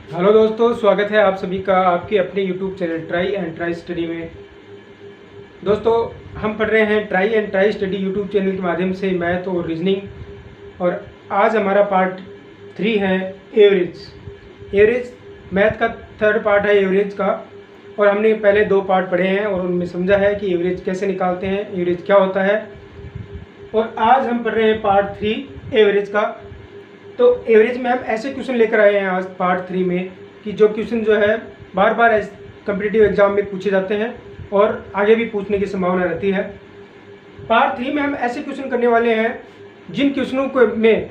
Hello दोस्तों, स्वागत है आप सभी का आपके अपने YouTube channel try and try study में। दोस्तों, हम पढ़ रहे हैं try and try study YouTube channel के माध्यम से मैथ और रीजनिंग। और आज हमारा पार्ट 3 है एवरेज मैथ का थर्ड पार्ट है एवरेज का। और हमने पहले 2 पार्ट पढ़े हैं और उनमें समझा है कि एवरेज कैसे निकालते हैं, एवरेज क्या होता है। और आज हम पढ़ रहे हैं पार्ट 3 एवरेज का। तो एवरेज में हम ऐसे क्वेश्चन लेकर आए हैं आज पार्ट 3 में कि जो क्वेश्चन जो है बार बार कम्पिटिटिव एग्जाम में पूछे जाते हैं और आगे भी पूछने की संभावना रहती है। पार्ट 3 में हम ऐसे क्वेश्चन करने वाले हैं जिन क्वेश्चनों को में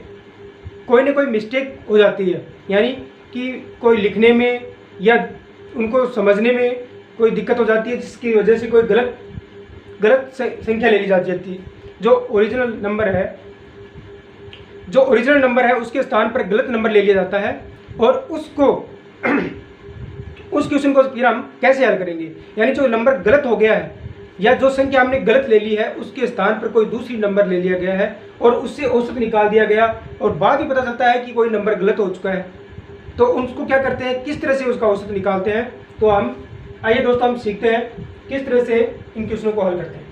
कोई ना कोई मिस्टेक हो जाती है, यानी कि कोई लिखने में या उनको समझने में कोई दिक्कत हो जाती है, जिसकी वजह से कोई गलत संख्या ले ली जाती है। जो ओरिजिनल नंबर है उसके स्थान पर गलत नंबर ले लिया जाता है और उसको उस क्वेश्चन को फिर हम कैसे हल करेंगे, यानी जो नंबर गलत हो गया है या जो संख्या हमने गलत ले ली है उसके स्थान पर कोई दूसरी नंबर ले लिया गया है और उससे औसत निकाल दिया गया और बाद ही पता चलता है कि कोई नंबर गलत हो चुका है, तो उसको क्या करते हैं, किस तरह से उसका औसत निकालते हैं। तो हम आइए दोस्तों हम सीखते हैं किस तरह से इन क्वेश्चनों को हल करते हैं।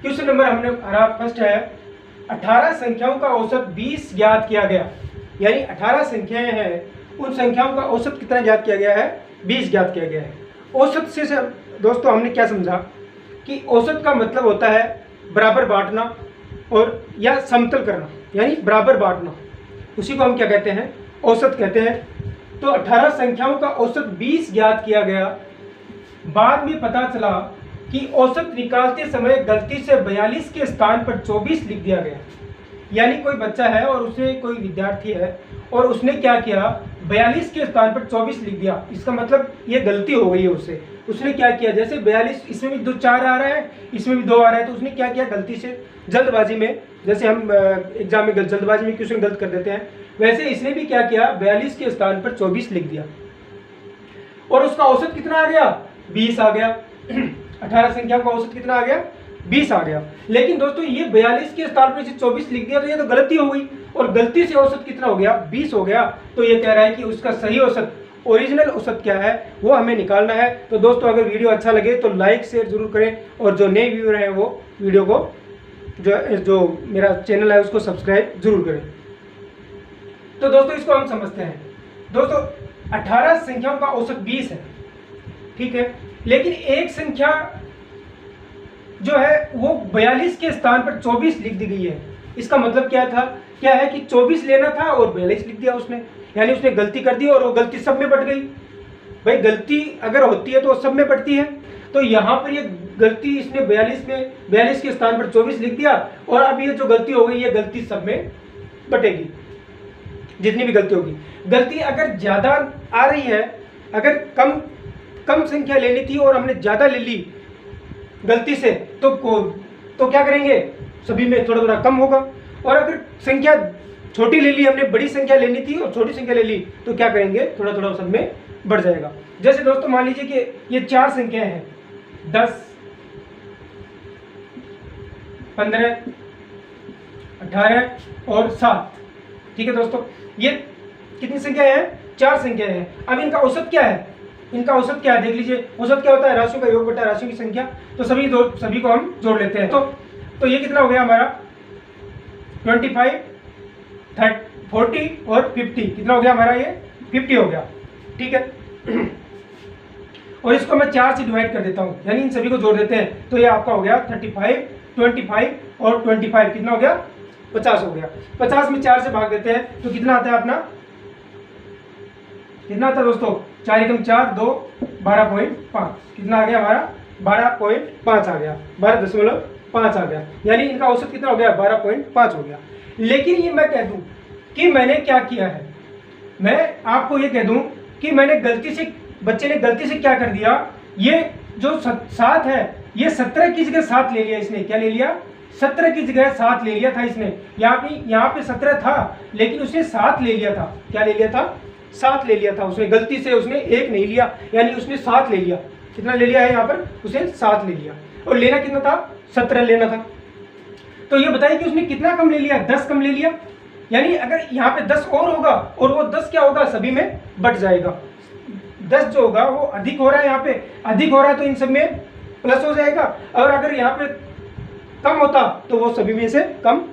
क्वेश्चन नंबर हमारा फर्स्ट है, 18 संख्याओं का औसत 20 ज्ञात किया गया। यानी 18 संख्याएं हैं, उन संख्याओं का औसत कितना ज्ञात किया गया है, 20 ज्ञात किया गया है। औसत से दोस्तों हमने क्या समझा कि औसत का मतलब होता है बराबर बांटना और या समतल करना, यानी बराबर बांटना, उसी को हम क्या कहते हैं, औसत कहते हैं। तो 18 संख्याओं का औसत 20 ज्ञात किया गया। बाद में पता चला कि औसत निकालते समय गलती से 42 के स्थान पर 24 लिख दिया गया। यानी कोई बच्चा है और उसे कोई विद्यार्थी है और उसने क्या किया, 42 के स्थान पर 24 लिख दिया। इसका मतलब ये गलती हो गई है उससे। उसने क्या किया, जैसे 42 इसमें भी 4 आ रहा है, इसमें भी 2 आ रहा है, तो उसने क्या किया, गलती से जल्दबाजी में, जैसे हम एग्जाम में जल्दबाजी में क्वेश्चन गलत कर देते हैं, वैसे इसने भी क्या किया, 42 के स्थान पर 24 लिख दिया और उसका औसत कितना आ गया, 20 आ गया। 18 संख्याओं का औसत कितना आ गया, 20 आ गया। लेकिन दोस्तों ये 42 के स्थान पर 24 लिख दिया तो ये तो गलती हो गई और गलती से औसत कितना हो गया, 20 हो गया। तो ये कह रहा है कि उसका सही औसत, ओरिजिनल औसत क्या है वो हमें निकालना है। तो दोस्तों अगर वीडियो अच्छा लगे तो लाइक शेयर जरूर करें और जो नए व्यूअर हैं वो वीडियो को जो मेरा चैनल है उसको सब्सक्राइब जरूर करें। तो दोस्तों इसको हम समझते हैं। दोस्तों 18 संख्याओं का औसत 20 है, ठीक है, लेकिन एक संख्या जो है वो 42 के स्थान पर 24 लिख दी गई है। इसका मतलब क्या है कि 24 लेना था और 42 लिख दिया उसने, यानी उसने गलती कर दी और वो गलती सब में बट गई। भाई गलती अगर होती है तो सब में बटती है, तो यहाँ पर ये गलती इसने 42 के स्थान पर 24 लिख दिया और अब ये जो गलती हो गई ये गलती सब में बटेगी, जितनी भी गलती होगी। गलती अगर ज्यादा आ रही है, अगर कम संख्या लेनी थी और हमने ज्यादा ले ली गलती से, तो क्या करेंगे, सभी में थोड़ा थोड़ा कम होगा। और अगर संख्या छोटी ले ली, हमने बड़ी संख्या लेनी थी और छोटी संख्या ले ली, तो क्या करेंगे, थोड़ा थोड़ा सब में बढ़ जाएगा। जैसे दोस्तों मान लीजिए कि ये 4 संख्याएं हैं, 10, 15, 18 और 7, ठीक है दोस्तों, ये कितनी संख्याएं हैं, 4 संख्याएं हैं। अब इनका औसत क्या है, देख लीजिए। औसत क्या होता है, राशियों का योग बटा राशियों की संख्या। तो सभी को हम जोड़ लेते हैं। तो ये कितना हो गया हमारा, 25, 40 और 50, कितना हो गया हमारा, ये 50 हो गया, ठीक है। और इसको मैं 4 से डिवाइड कर देता हूँ, यानी इन सभी को जोड़ देते हैं, तो ये आपका हो गया 35, 25 और 25, कितना हो गया, 50 हो गया। 50 में 4 से भाग देते हैं तो कितना आता है अपना, कितना आता है दोस्तों, 4 एकम 4, 2, 12.5, कितना आ गया हमारा, 12.5 आ गया, 12.5 आ गया। यानी इनका औसत कितना हो गया, 12.5 हो गया। लेकिन ये मैं कह दूं कि मैंने क्या किया है, मैं आपको ये कह दूं कि बच्चे ने गलती से क्या कर दिया, ये जो 7 है ये 17 की जगह 7 ले लिया इसने। क्या ले लिया, 17 की जगह 7 ले लिया था इसने। यहाँ पे 17 था लेकिन उसने 7 ले लिया था। क्या ले लिया था, 7 ले लिया था उसने, गलती से उसने 1 नहीं लिया, यानी उसने 7 ले लिया। कितना ले लिया है यहाँ पर, उसने 7 ले लिया और लेना कितना था, 17 लेना था। तो ये बताइए कि उसने कितना कम ले लिया, 10 कम ले लिया। यानी अगर यहाँ पे 10 और होगा और वो 10 क्या होगा, सभी में बढ़ जाएगा। 10 जो होगा वो अधिक हो रहा है, यहाँ पे अधिक हो रहा है तो इन सब में प्लस हो जाएगा, और अगर यहाँ पे कम होता तो वो सभी में से कम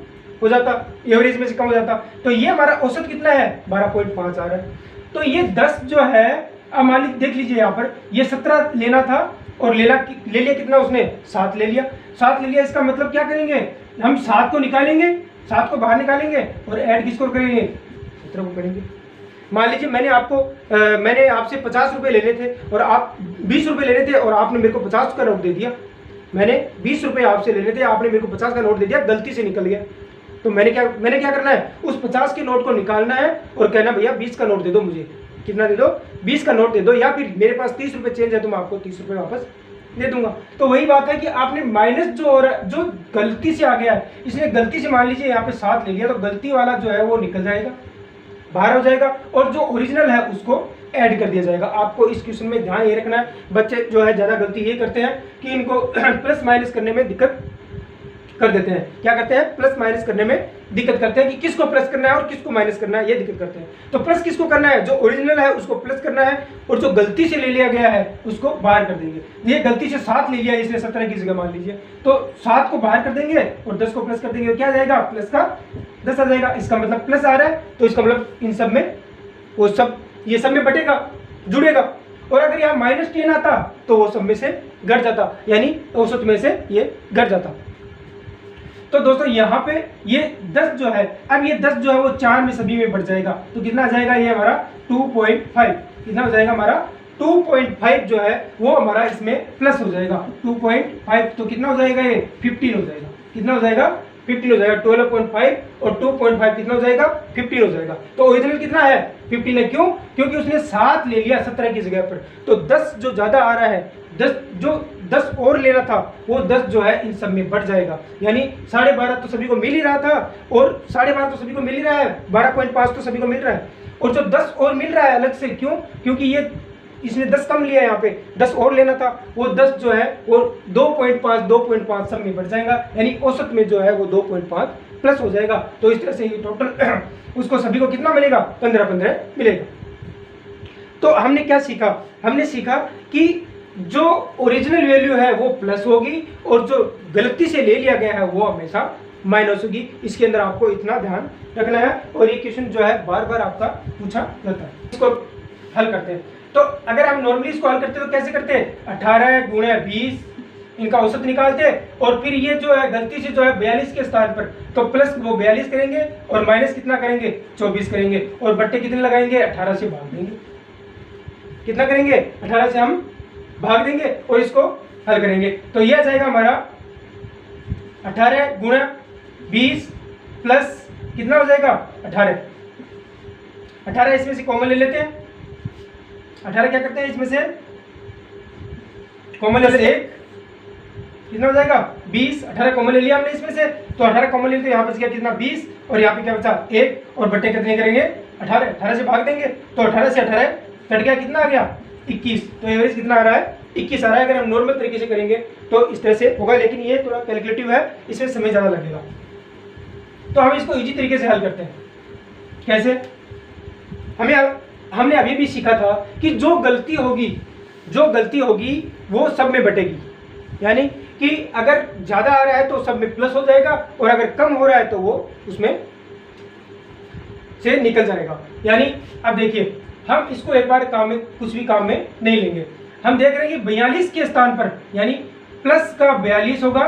हो जाता, एवरेज में से कम हो जाता। तो ये हमारा औसत कितना है, 12.5 आ रहा है। तो ये 10 जो है, अब मान लीजिए देख लीजिए यहाँ पर, ये 17 लेना था और ले लिया कितना उसने, 7 ले लिया। 7 ले लिया, इसका मतलब क्या करेंगे, हम 7 को निकालेंगे, 7 को बाहर निकालेंगे और ऐड किसको करेंगे, 17 को करेंगे। मान लीजिए मैंने आपसे 50 रुपये लेने थे और आप 20 रुपये लेने थे और आपने मेरे को 50 का नोट दे दिया। मैंने 20 रुपये आपसे लेने थे, आपने मेरे को 50 का नोट दे दिया, गलती से निकल गया। तो मैंने क्या करना है, उस 50 के नोट को निकालना है और कहना भैया 20 का नोट दे दो, मुझे कितना दे दो, 20 का नोट दे दो, या फिर मेरे पास 30 रुपये चेंज है तो मैं आपको 30 रुपये वापस दे दूंगा। तो वही बात है कि आपने माइनस जो गलती से आ गया है, इसलिए गलती से मान लीजिए यहाँ पे 7 ले लिया, तो गलती वाला जो है वो निकल जाएगा, बाहर हो जाएगा, और जो ओरिजिनल है उसको ऐड कर दिया जाएगा। आपको इस क्वेश्चन में ध्यान ये रखना है, बच्चे जो है ज़्यादा गलती ये करते हैं कि इनको प्लस माइनस करने में दिक्कत कर देते हैं। क्या करते हैं, प्लस माइनस करने में दिक्कत करते हैं कि किसको प्लस करना है और किसको माइनस करना है, ये दिक्कत करते हैं। तो प्लस किसको करना है, जो ओरिजिनल है उसको प्लस करना है, और जो गलती से ले लिया गया है उसको बाहर कर देंगे। ये गलती से 7 ले लिया, इसलिए 17 की जगह मान लीजिए, तो 7 को बाहर कर देंगे और 10 को प्लस कर देंगे, क्या आ जाएगा, प्लस का 10 आ जाएगा। इसका मतलब प्लस आ रहा है, तो इसका मतलब इन सब में वो सब, ये सब में बटेगा, जुड़ेगा। और अगर यहाँ -10 आता तो वो सब में से घट जाता, यानी औसत में से ये घट जाता। तो दोस्तों यहाँ पे ये 10 जो है, अब ये 10 जो है वो 4 में सभी में बढ़ जाएगा, तो कितना आ जाएगा, ये हमारा 2.5, कितना हो जाएगा हमारा 2.5 जो है वो हमारा इसमें प्लस हो जाएगा। 2.5 तो कितना हो जाएगा, ये 15 हो जाएगा, कितना हो जाएगा, 15 हो जाएगा। 12.5 और 2.5 कितना हो जाएगा, 15 हो जाएगा। तो ओरिजिनल कितना है, 15 है। क्यों, क्योंकि उसने 7 ले लिया 17 की जगह पर, तो 10 जो ज्यादा आ रहा है, 10 और लेना था, वो 10 जो है इन सब में बढ़ जाएगा, यानी 12.5 तो सभी को मिल ही रहा था, और 12.5 तो सभी को मिल ही रहा है, 12.5 तो सभी को मिल रहा है, और जो 10 और मिल रहा है अलग से, क्यों, क्योंकि ये इसने 10 कम लिया, यहाँ पे 10 और लेना था, वो 10 जो है वो 2.5 सब में बढ़ जाएगा, यानी औसत में जो है वो 2.5 प्लस हो जाएगा। तो इस तरह से ये टोटल उसको सभी को कितना मिलेगा, 15 मिलेगा। तो हमने क्या सीखा, हमने सीखा कि जो ओरिजिनल वैल्यू है वो प्लस होगी, और जो गलती से ले लिया गया है वो हमेशा माइनस होगी। इसके अंदर आपको इतना ध्यान रखना है, और ये क्वेश्चन जो है बार बार आपका पूछा जाता है। इसको हल करते हैं, तो अगर हम नॉर्मली इसको हल करते हैं तो कैसे करते हैं, 18 × 20 इनका औसत निकालते हैं, और फिर ये जो है गलती से जो है 42 के स्थान पर, तो प्लस वो 42 करेंगे और माइनस कितना करेंगे, 24 करेंगे, और बट्टे कितने लगाएंगे, 18 से भाग देंगे। कितना करेंगे, 18 से हम भाग देंगे और इसको हल करेंगे। तो यह आ जाएगा हमारा 18 × 20 प्लस कितना हो जाएगा, 18 इसमें से कॉमन ले लेते हैं। 18 क्या करते हैं, इसमें से कॉमन ले लेते हैं, कितना हो जाएगा 20। 18 कॉमन ले लिया हमने इसमें से, तो 18 कॉमन ले, तो यहाँ बच गया कितना 20, और यहाँ पे क्या बचा 1, और बट्टे कितने करेंगे 18 से भाग देंगे, तो 18 से 18 कट गया, कितना आ गया 21। तो एवरेज कितना आ रहा है, 21 आ रहा है। अगर हम नॉर्मल तरीके से करेंगे तो इस तरह से होगा, लेकिन ये थोड़ा कैलकुलेटिव है, इसमें समय ज़्यादा लगेगा। तो हम इसको इजी तरीके से हल करते हैं। कैसे, हमने अभी भी सीखा था कि जो गलती होगी वो सब में बटेगी, यानी कि अगर ज़्यादा आ रहा है तो सब में प्लस हो जाएगा, और अगर कम हो रहा है तो वो उसमें से निकल जाएगा। यानी अब देखिए, हम इसको एक बार काम में, कुछ भी काम में नहीं लेंगे। हम देख रहे हैं कि 42 के स्थान पर, यानी प्लस का 42 होगा,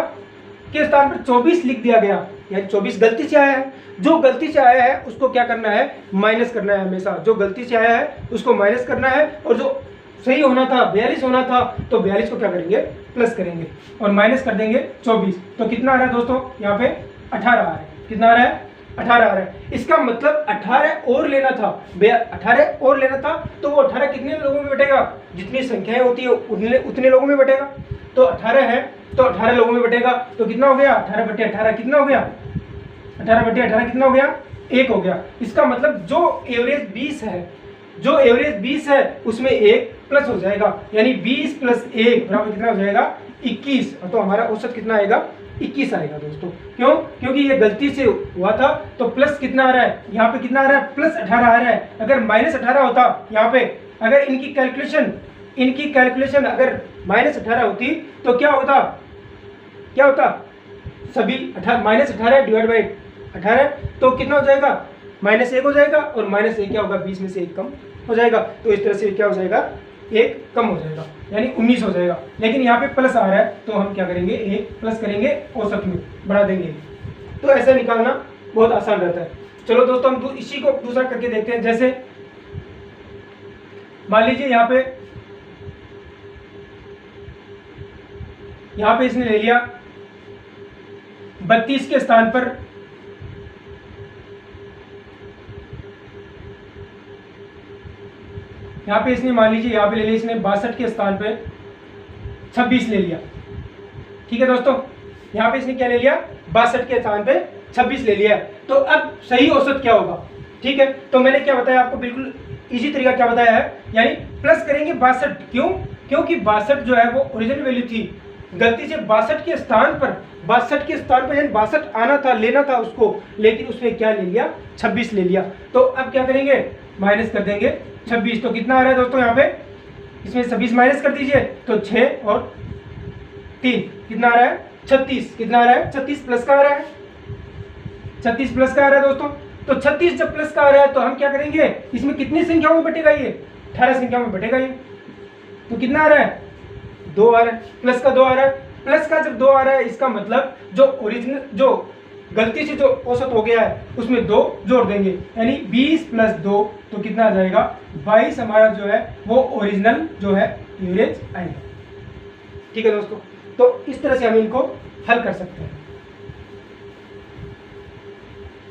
के स्थान पर 24 लिख दिया गया, यानी 24 गलती से आया है। जो गलती से आया है उसको क्या करना है, माइनस करना है। हमेशा जो गलती से आया है उसको माइनस करना है, और जो सही होना था 42 होना था, तो 42 को क्या करेंगे, प्लस करेंगे और माइनस कर देंगे 24। तो कितना आ रहा है दोस्तों, यहाँ पे 18 आ रहा है। कितना आ रहा है, 18 आ रहा है। इसका मतलब 18 और लेना था, 18 और लेना था, तो वो 18 कितने लोगों में बटेगा, जितनी संख्याएं होती है उतने लोगों में बटेगा। तो 18 है तो 18 लोगों में बटेगा, तो कितना हो गया 18/18 कितना हो गया, 18/18 कितना हो गया, 1 हो गया। इसका मतलब जो एवरेज 20 है उसमें 1 प्लस हो जाएगा, यानी 20 + 1 बराबर कितना हो जाएगा, 21, तो हमारा औसत कितना आएगा 21 आएगा दोस्तों। क्यों? क्योंकि ये गलती से हुआ था, तो प्लस कितना आ रहा है यहाँ पे, कितना आ रहा है +18 आ रहा है। अगर -18 होता यहाँ पे, अगर इनकी कैलकुलेशन अगर -18 होती तो क्या होता, सभी -18 डिवाइड बाई 18 तो कितना हो जाएगा -1 हो जाएगा, और -1 क्या होगा 20 में से 1 कम हो जाएगा, तो इस तरह से क्या हो जाएगा 1 कम हो जाएगा, यानी 19 हो जाएगा। लेकिन यहाँ पे प्लस आ रहा है तो हम क्या करेंगे 1 प्लस करेंगे, औसत में बढ़ा देंगे। तो ऐसा निकालना बहुत आसान रहता है। चलो दोस्तों हम इसी को दूसरा करके देखते हैं। जैसे मान लीजिए यहाँ पे इसने ले लिया 32 के स्थान पर यहाँ पे इसने मान लीजिए यहाँ पे ले लिया इसने 62 के स्थान पे 26 ले लिया। ठीक है दोस्तों, यहाँ पे इसने क्या ले लिया 62 के स्थान पे 26 ले लिया। तो अब सही औसत क्या होगा? ठीक है, तो मैंने क्या बताया आपको, बिल्कुल इजी तरीका क्या बताया है, यानी प्लस करेंगे 62। क्यों? क्योंकि 62 जो है वो ओरिजिनल वैल्यू थी, गलती से 62 के स्थान पर यानी 62 आना था, लेना था उसको, लेकिन उसने क्या ले लिया 26 ले लिया। तो अब क्या करेंगे माइनस कर देंगे 26, तो कितना आ रहा है दोस्तों यहाँ पे, इसमें 26 माइनस कर दीजिए तो 6 और 3 कितना आ रहा है 36, कितना आ रहा है 36 प्लस का आ रहा है, 36 प्लस का आ रहा है दोस्तों। तो 36 जब प्लस का आ रहा है तो हम क्या करेंगे, इसमें कितनी संख्याओं में बटेगा ये 18 संख्याओं में बटेगा ये, तो कितना आ रहा है 2 आ रहा है, प्लस का 2 आ रहा है। प्लस का जब 2 आ रहा है इसका मतलब जो गलती से जो औसत हो गया है उसमें 2 जोड़ देंगे, यानी 20 प्लस 2 तो कितना आ जाएगा 22 हमारा जो है वो ओरिजिनल जो है एवरेज आएगा। ठीक है दोस्तों, तो इस तरह से हम इनको हल कर सकते हैं।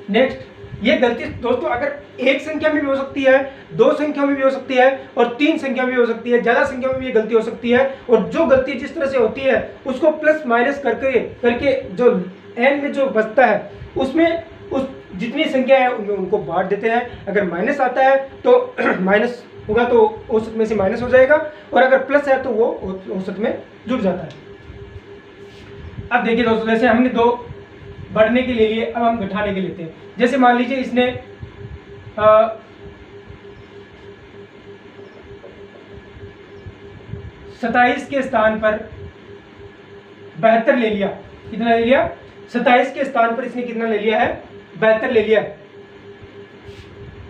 नेक्स्ट, ये गलती दोस्तों अगर एक संख्या में भी हो सकती है, 2 संख्या में भी हो सकती है, और 3 संख्या में भी हो सकती है, ज्यादा संख्या में भी ये गलती हो सकती है। और जो गलती जिस तरह से होती है उसको प्लस माइनस करके जो एन में जो बचता है उसमें उस जितनी संख्या है उनमें उनको बांट देते हैं। अगर माइनस आता है तो माइनस होगा तो औसत में से माइनस हो जाएगा, और अगर प्लस है तो वो औसत में जुड़ जाता है। अब देखिए दोस्तों, जैसे हमने 2 बढ़ने के ले लिए, अब हम घटाने के लेते हैं। जैसे मान लीजिए इसने 27 के स्थान पर 72 ले लिया। कितना ले लिया 27 के स्थान पर इसने कितना ले लिया है 72 ले लिया।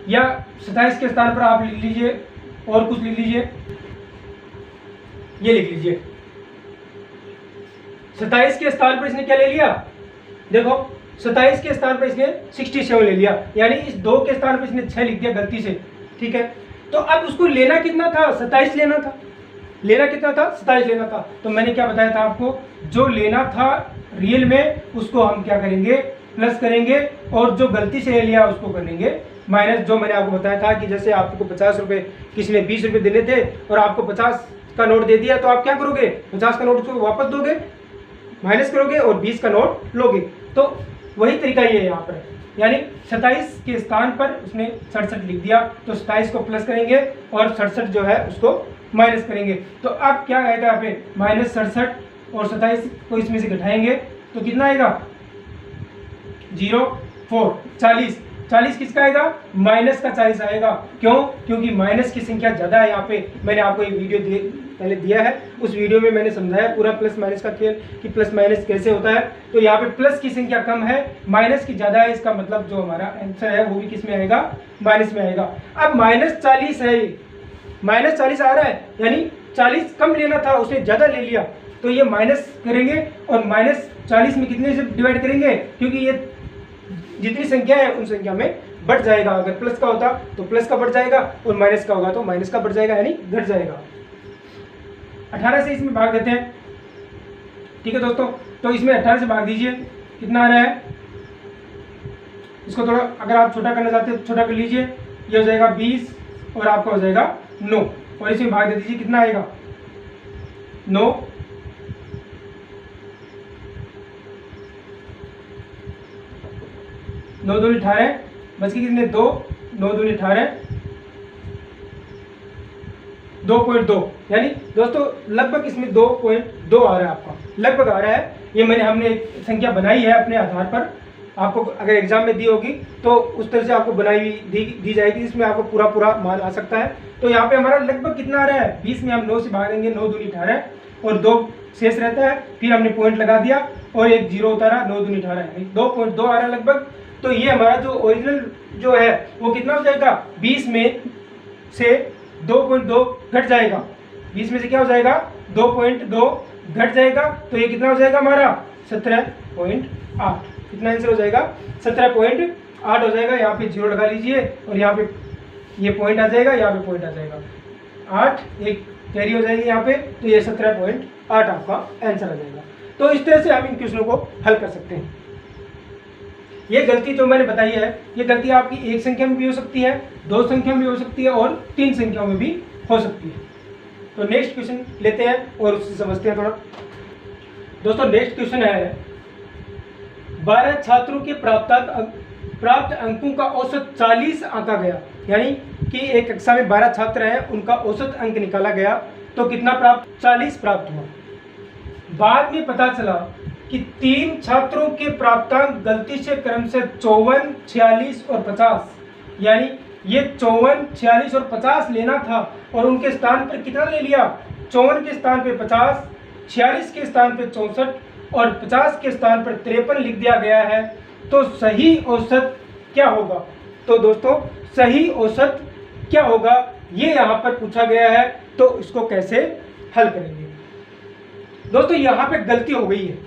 या 27 के स्थान पर आप लिख लीजिए और कुछ लिख लीजिए, ये लिख लीजिए 27 के स्थान पर इसने क्या ले लिया, देखो 27 के स्थान पर इसने 67 ले लिया, यानी इस 2 के स्थान पर इसने 6 लिख दिया गलती से। ठीक है, तो अब उसको लेना कितना था 27 लेना था, लेना कितना था 27 लेना था। तो मैंने क्या बताया था आपको, जो लेना था रियल में उसको हम क्या करेंगे प्लस करेंगे, और जो गलती से ले लिया उसको करेंगे माइनस। जो मैंने आपको बताया था कि जैसे आपको 50 रुपये किसी ने 20 रुपये देने थे और आपको 50 का नोट दे दिया, तो आप क्या करोगे 50 का नोट उसको वापस दोगे, माइनस करोगे और 20 का नोट लोगे। तो वही तरीका ये है यहाँ पर, यानी 27 के स्थान पर उसने 67 लिख दिया, तो 27 को प्लस करेंगे और 67 जो है उसको माइनस करेंगे। तो अब क्या आएगा यहाँ पे -67 और 27 को इसमें से घटाएंगे तो कितना आएगा 0 4 40। 40 किसका आएगा माइनस का 40 आएगा। क्यों? क्योंकि माइनस की संख्या ज़्यादा है। यहाँ पे मैंने आपको एक वीडियो पहले दिया है, उस वीडियो में मैंने समझाया पूरा प्लस माइनस का खेल कि प्लस माइनस कैसे होता है। तो यहाँ पे प्लस की संख्या कम है, माइनस की ज़्यादा है, इसका मतलब जो हमारा आंसर है वो भी किस में आएगा माइनस में आएगा। अब -40 है, -40 आ रहा है, यानी 40 कम लेना था उसने ज़्यादा ले लिया, तो ये माइनस करेंगे और -40 में कितने से डिवाइड करेंगे, क्योंकि ये जितनी संख्या है उन संख्या में बढ़ जाएगा। अगर प्लस का होता तो प्लस का बढ़ जाएगा और माइनस का होगा तो माइनस का बढ़ जाएगा, यानी घट जाएगा। 18 से इसमें भाग देते हैं। ठीक है दोस्तों, तो इसमें 18 से भाग दीजिए, कितना आ रहा है, इसको थोड़ा अगर आप छोटा करना चाहते हैं तो छोटा कर लीजिए, ये हो जाएगा 20 और आपका हो जाएगा 9, और इसमें भाग दे दीजिए, कितना आएगा 9 9 दूनी 18, बच के कितने 2, 9 दूनी 18, 2.2, यानी दोस्तों लगभग इसमें 2.2 आ रहा है, आपका लगभग आ रहा है। ये हमने एक संख्या बनाई है अपने आधार पर, आपको अगर एग्जाम में दी होगी तो उस तरह से आपको बनाई हुई दी जाएगी, इसमें आपको पूरा मान आ सकता है। तो यहाँ पे हमारा लगभग कितना आ रहा है, 20 में हम 9 से भागेंगे, 9 दूनी 18 और 2 शेष रहता है, फिर हमने पॉइंट लगा दिया और एक 0 उतारा, 9 दूनी 18, 2.2 आ रहा है लगभग। तो ये हमारा जो ओरिजिनल जो है वो कितना हो जाएगा, 20 में से 2.2 घट जाएगा, 20 में से क्या हो जाएगा, 2.2 घट जाएगा। तो ये कितना हो जाएगा हमारा 17.8, कितना आंसर हो जाएगा 17.8 हो जाएगा। यहाँ पे 0 लगा लीजिए और यहाँ पे ये पॉइंट आ जाएगा, यहाँ पे पॉइंट आ जाएगा, 8 एक कैरी हो जाएगी यहाँ पे, तो ये 17.8 आपका आंसर आ जाएगा। तो इस तरह से हम इन क्वेश्चनों को हल कर सकते हैं। ये गलती जो मैंने बताई है, ये गलती आपकी एक संख्या में भी हो सकती है, 2 संख्या में भी हो सकती है और 3 संख्याओं में भी हो सकती है। तो नेक्स्ट क्वेश्चन लेते हैं और उससे समझते हैं थोड़ा। दोस्तों नेक्स्ट क्वेश्चन है, 12 छात्रों के प्राप्त अंकों का औसत 40 आंका गया, यानी कि एक कक्षा में 12 छात्र हैं, उनका औसत अंक निकाला गया तो कितना प्राप्त, 40 प्राप्त हुआ। बाद में पता चला कि 3 छात्रों के प्राप्तांक गलती से क्रम से 54, 46 और 50, यानी ये 54, 46 और 50 लेना था और उनके स्थान पर कितना ले लिया, 54 के स्थान पे 50, 46 के स्थान पे 64 और 50 के स्थान पर 53 लिख दिया गया है। तो सही औसत क्या होगा। तो दोस्तों सही औसत क्या होगा ये यहाँ पर पूछा गया है, तो इसको कैसे हल करेंगे। दोस्तों यहाँ पे गलती हो गई है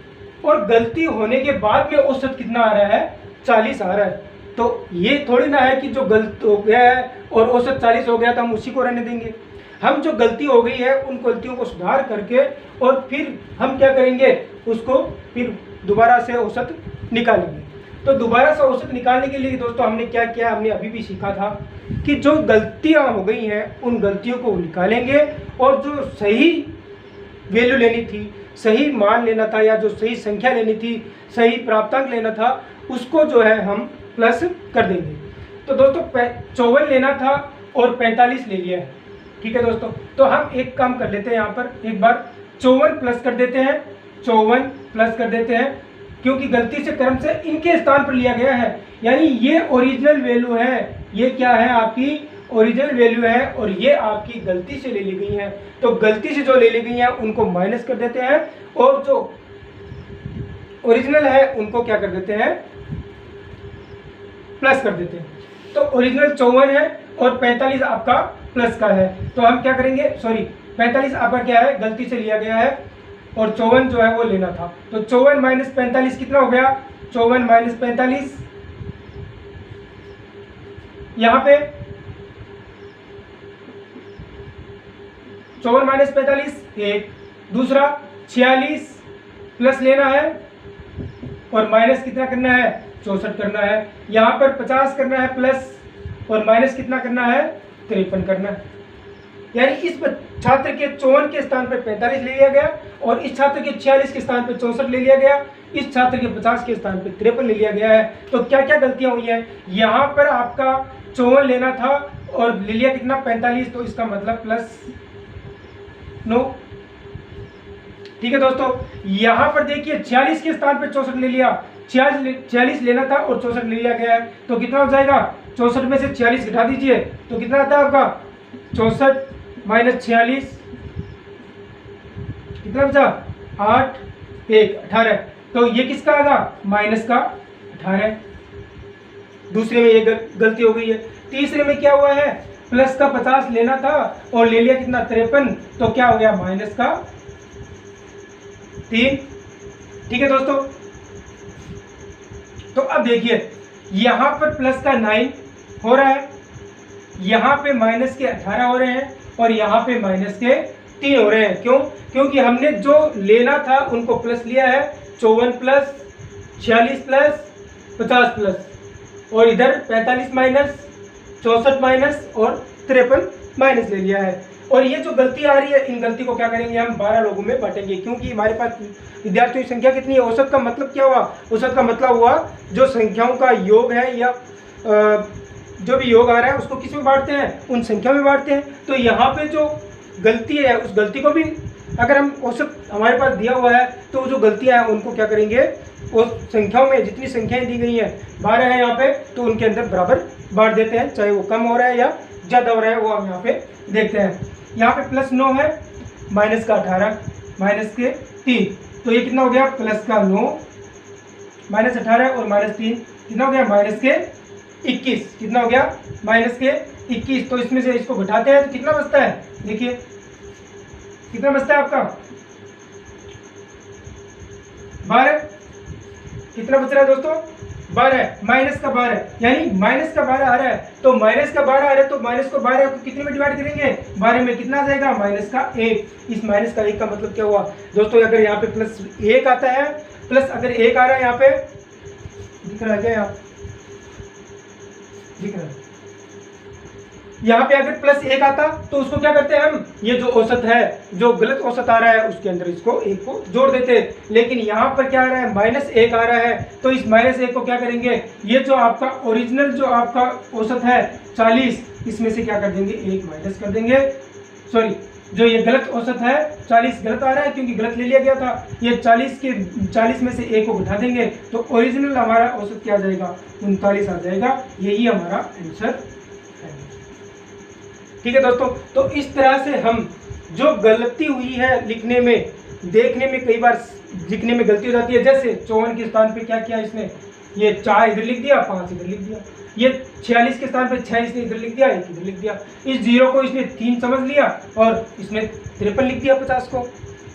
और गलती होने के बाद में औसत कितना आ रहा है, 40 आ रहा है। तो ये थोड़ी ना है कि जो गलत हो गया है और औसत 40 हो गया तो हम उसी को रहने देंगे। हम जो गलती हो गई है उन गलतियों को सुधार करके और फिर हम क्या करेंगे, उसको फिर दोबारा से औसत निकालेंगे। तो दोबारा से औसत निकालने के लिए दोस्तों हमने क्या किया, हमने अभी भी सीखा था कि जो गलतियां हो गई हैं उन गलतियों को निकालेंगे और जो सही वैल्यू लेनी थी, सही मान लेना था या जो सही संख्या लेनी थी, सही प्राप्तांक लेना था, उसको जो है हम प्लस कर देंगे। तो दोस्तों 54 लेना था और 45 ले लिया है, ठीक है दोस्तों। तो हम एक काम कर लेते हैं, यहाँ पर एक बार 54 प्लस कर देते हैं, 54 प्लस कर देते हैं, क्योंकि गलती से क्रम से इनके स्थान पर लिया गया है, यानी ये ओरिजिनल वैल्यू है, ये क्या है आपकी ओरिजिनल वैल्यू है और ये आपकी गलती से ले ली गई है। तो गलती से जो ले ली गई है उनको माइनस कर देते हैं और जो ओरिजिनल है उनको क्या कर देते हैं, प्लस कर देते हैं। तो ओरिजिनल 54 है और 45 आपका प्लस का है, तो हम क्या करेंगे, सॉरी 45 आपका क्या है, गलती से लिया गया है और 54 जो है वो लेना था। तो 54 माइनस 45 कितना हो गया, 54 माइनस 45, यहाँ पे 54 माइनस 45 एक, दूसरा 46 प्लस लेना है और माइनस कितना करना है, 64 करना है। यहाँ पर 50 करना है प्लस और माइनस कितना करना है, 53 करना है। यानी इस छात्र के 54 के स्थान पर 45 ले लिया गया और इस छात्र के 46 के स्थान पर 64 ले लिया गया, इस छात्र के 50 के स्थान पर 53 ले लिया गया है। तो क्या क्या गलतियां हुई हैं, यहाँ पर आपका 54 लेना था और ले लिया कितना, 45, तो इसका मतलब प्लस 9, ठीक है दोस्तों। यहाँ पर देखिए 46 के स्थान पर 64 ले लिया, 46 लेना था और 64 ले लिया गया है, तो कितना हो जाएगा, 64 में से 46 घटा दीजिए तो कितना आता है आपका, 64 माइनस 46 कितना बचा, 8 1 18। तो ये किसका आएगा, माइनस का 18। दूसरे में ये गलती हो गई है। तीसरे में क्या हुआ है, प्लस का 50 लेना था और ले लिया कितना, 53, तो क्या हो गया, माइनस का 3, ठीक है दोस्तों। तो अब देखिए यहाँ पर प्लस का 9 हो रहा है, यहाँ पे माइनस के 18 हो रहे हैं और यहाँ पे माइनस के 3 हो रहे हैं। क्यों, क्योंकि हमने जो लेना था उनको प्लस लिया है, 54 प्लस 46 प्लस 50 प्लस, और इधर 45 माइनस 64 माइनस और 53 माइनस ले लिया है। और ये जो गलती आ रही है, इन गलती को क्या करेंगे, हम 12 लोगों में बांटेंगे, क्योंकि हमारे पास विद्यार्थियों की संख्या कितनी है। औसत का मतलब क्या हुआ, औसत का मतलब हुआ जो संख्याओं का योग है या जो भी योग आ रहा है उसको किस में बांटते हैं, उन संख्या में बांटते हैं। तो यहाँ पे जो गलती है उस गलती को भी अगर हम औसत हमारे पास दिया हुआ है तो जो गलतियाँ हैं उनको क्या करेंगे, उस संख्याओं में जितनी संख्याएं दी गई हैं 12 है यहाँ पे, तो उनके अंदर बराबर बांट देते हैं, चाहे वो कम हो रहा है या ज़्यादा हो रहा है वो हम यहाँ पे देखते हैं। यहाँ पे +9 है, माइनस का 18, माइनस के 3, तो ये कितना हो गया, प्लस का 9, माइनस 18 और माइनस 3 कितना हो गया, माइनस के 21, कितना हो गया, माइनस के 21। तो इसमें से इसको घटाते हैं तो कितना बचता है, देखिए कितना बचता है आपका 12, कितना बच रहा है दोस्तों 12, माइनस का 12, यानी माइनस का 12 आ रहा है, तो माइनस का 12 आ रहा है तो माइनस को 12 को कितने में डिवाइड करेंगे, 12 में, कितना आ जाएगा, माइनस का 1। इस माइनस का 1 का मतलब क्या हुआ दोस्तों, अगर यहाँ पे +1 आता है, प्लस अगर 1 आ रहा है यहाँ पे, दिख रहा है क्या, यहाँ दिख रहा है, यहाँ पे अगर +1 आता तो उसको क्या करते हैं हम, ये जो औसत है, जो गलत औसत आ रहा है उसके अंदर इसको 1 को जोड़ देते हैं। लेकिन यहाँ पर क्या आ रहा है, -1 आ रहा है, तो इस -1 को क्या करेंगे, ये जो आपका ओरिजिनल जो आपका औसत है 40, इसमें से क्या कर देंगे, 1 माइनस कर देंगे, सॉरी जो ये गलत औसत है 40 गलत आ रहा है क्योंकि गलत ले लिया गया था, ये 40 में से 1 को घटा देंगे तो ओरिजिनल हमारा औसत क्या आ जाएगा, 39 आ जाएगा। यही हमारा आंसर है। ठीक है दोस्तों, तो इस तरह से हम जो गलती हुई है लिखने में, देखने में कई बार लिखने में गलती हो जाती है, जैसे 54 के स्थान पे क्या किया इसने, ये 4 इधर लिख दिया, 5 इधर लिख दिया, ये 46 के स्थान पे 6 इसने इधर लिख दिया, 1 इधर लिख दिया, इस 0 को इसने 3 समझ लिया और इसमें 53 लिख दिया 50 को।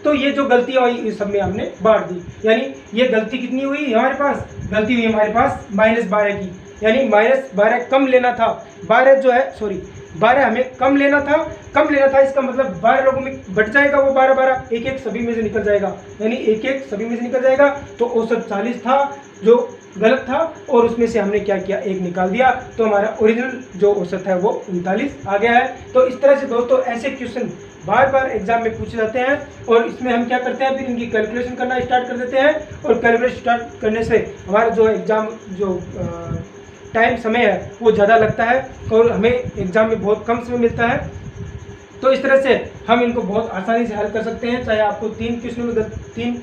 तो ये जो गलती हुई इस सब में हमने बांट दी, यानी ये गलती कितनी हुई हमारे पास, गलती हुई हमारे पास -12 की, यानी -12 कम लेना था, 12 जो है सॉरी 12 हमें कम लेना था, इसका मतलब 12 लोगों में बढ़ जाएगा, वो 12 एक सभी में से निकल जाएगा, यानी एक सभी में से निकल जाएगा। तो औसत 40 था जो गलत था और उसमें से हमने क्या किया, 1 निकाल दिया, तो हमारा ओरिजिनल जो औसत है वो 39 आ गया है। तो इस तरह से दोस्तों ऐसे क्वेश्चन बार बार एग्जाम में पूछे जाते हैं और इसमें हम क्या करते हैं, फिर इनकी कैलकुलेशन करना स्टार्ट कर देते हैं और कैलकुलेशन स्टार्ट करने से हमारा जो एग्जाम जो टाइम समय है वो ज़्यादा लगता है और हमें एग्जाम में बहुत कम समय मिलता है। तो इस तरह से हम इनको बहुत आसानी से हल कर सकते हैं, चाहे आपको 3 क्वेश्चनों में 3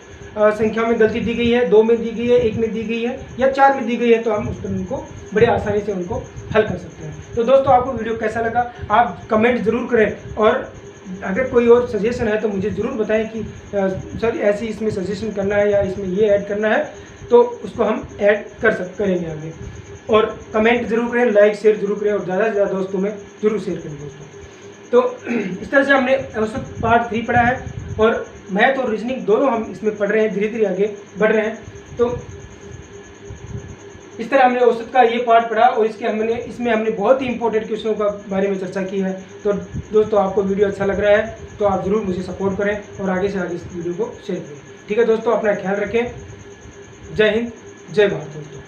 संख्या में गलती दी गई है, 2 में दी गई है, 1 में दी गई है या 4 में दी गई है, तो हम उस पर उनको बड़े आसानी से उनको हल कर सकते हैं। तो दोस्तों आपको वीडियो कैसा लगा आप कमेंट ज़रूर करें और अगर कोई और सजेशन है तो मुझे ज़रूर बताएं कि सर ऐसी इसमें सजेशन करना है या इसमें ये ऐड करना है, तो उसको हम ऐड करेंगे आगे। और कमेंट जरूर करें, लाइक शेयर जरूर करें और ज़्यादा से ज़्यादा दोस्तों में जरूर शेयर करें दोस्तों। तो इस तरह से हमने औसत पार्ट 3 पढ़ा है और मैथ और रीजनिंग दोनों हम इसमें पढ़ रहे हैं, धीरे धीरे आगे बढ़ रहे हैं। तो इस तरह हमने औसत का ये पार्ट पढ़ा और इसमें हमने बहुत ही इंपॉर्टेंट क्वेश्चनों का बारे में चर्चा की है। तो दोस्तों आपको वीडियो अच्छा लग रहा है तो आप ज़रूर मुझे सपोर्ट करें और आगे से आगे इस वीडियो को शेयर करें। ठीक है दोस्तों, अपना ख्याल रखें। जय हिंद, जय भारत दोस्तों।